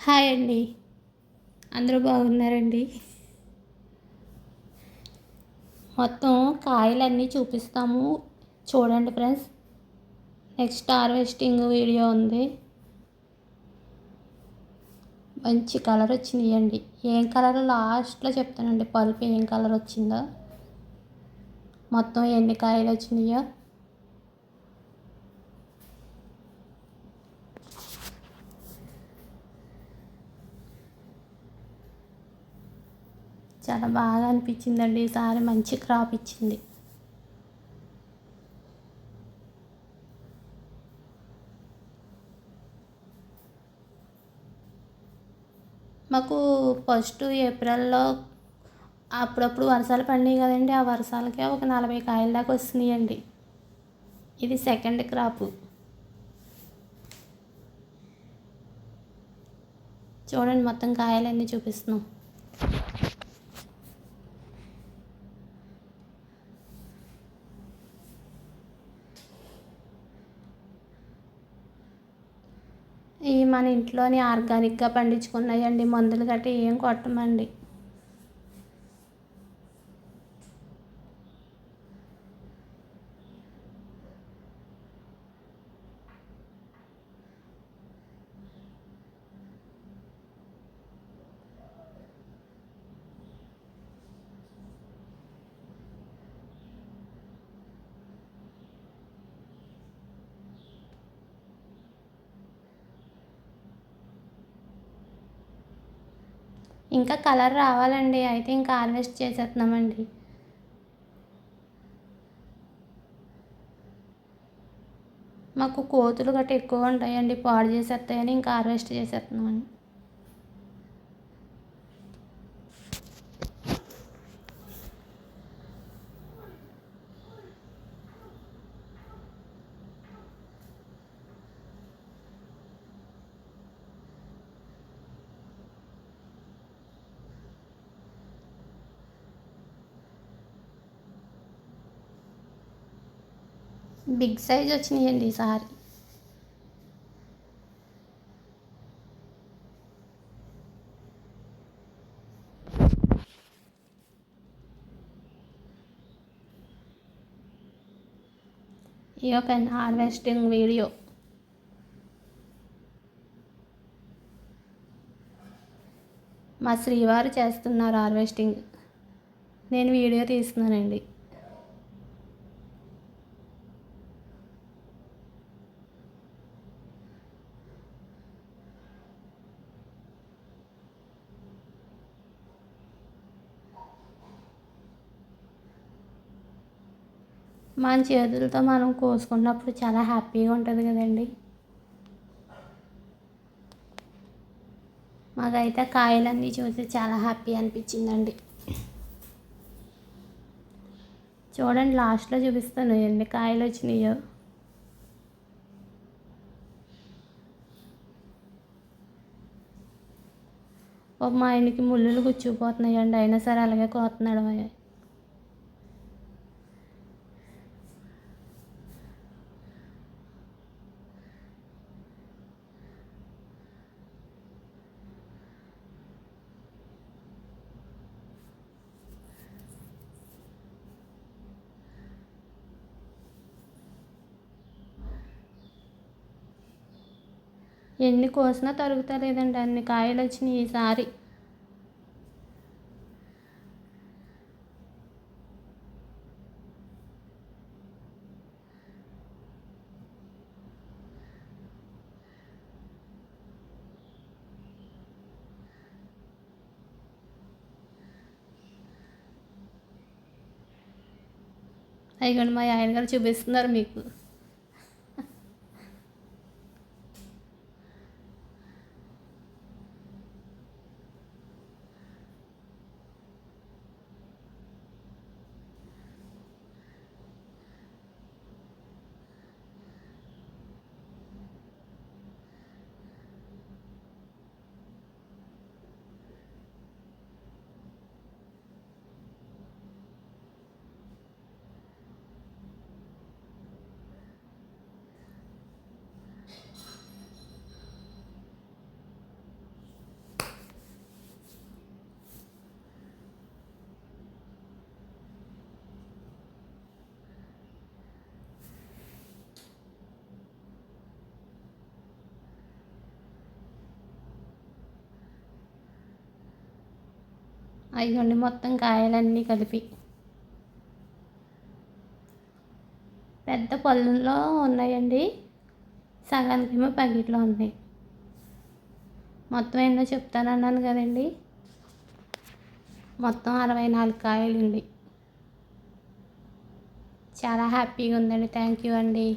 Hi అండి. అందరూ బాగున్నారండి? మొత్తం కాయలన్నీ చూపిస్తాము. చూడండి ఫ్రెండ్స్. నెక్స్ట్ హార్వెస్టింగ్ వీడియో ఉంది. మంచి కలర్ వచ్చినాయండి. ఏం కలర్ లాస్ట్లో చెప్తానండి. పల్పు ఏం కలర్ వచ్చిందో, మొత్తం ఎన్ని కాయలు వచ్చినాయో. చాలా బాగా అనిపించిందండి. ఈసారి మంచి క్రాప్ ఇచ్చింది. మాకు ఫస్ట్ ఏప్రిల్లో అప్పుడప్పుడు వర్షాలు పడినాయి కదండి. ఆ వర్షాలకే ఒక 40 కాయల దాకా వస్తున్నాయండి. ఇది సెకండ్ క్రాపు. చూడండి, మొత్తం కాయలన్నీ చూపిస్తున్నాం. ఇవి మన ఇంట్లోని ఆర్గానిక్గా పండించుకున్నాయండి. మందులు గట్రా ఏం కొట్టమండి. ఇంకా కలర్ రావాలండి. అయితే ఇంకా హార్వెస్ట్ చేసేస్తున్నామండి. మాకు కోతులు గట్రా ఎక్కువ ఉంటాయండి. పాడు చేసేస్తాయని ఇంకా హార్వెస్ట్ చేసేస్తున్నామండి. బిగ్ సైజ్ వచ్చినాయండి ఈసారి. ఈ ఒక హార్వెస్టింగ్ వీడియో. మా శ్రీవారు చేస్తున్నారు హార్వెస్టింగ్. నేను వీడియో తీస్తున్నానండి. మన చేతులతో మనం కోసుకున్నప్పుడు చాలా హ్యాపీగా ఉంటుంది కదండి. మాకైతే కాయలన్నీ చూసి చాలా హ్యాపీ అనిపించిందండి. చూడండి, లాస్ట్లో చూపిస్తాను ఎన్ని కాయలు వచ్చినాయో. మా ఆయనకి ముళ్ళులు గుచ్చుకుపోతున్నాయండి. అయినా సరే అలాగే కోస్తున్నాడు. ఎన్ని కోసినా తరుగుతలేదండి. అన్ని కాయలు వచ్చినాయి ఈసారి. అయిగోండి, మా ఆయన గారు చూపిస్తున్నారు మీకు. అయ్యండి మొత్తం కాయలన్నీ కలిపి పెద్ద పళ్ళులో ఉన్నాయండి, సగానికేమో ప్యాకెట్లో ఉన్నాయి. మొత్తం ఎన్నో చెప్తానన్నాను కదండి, మొత్తం 64 కాయలండి. చాలా హ్యాపీగా ఉందండి. థ్యాంక్ యూ అండి.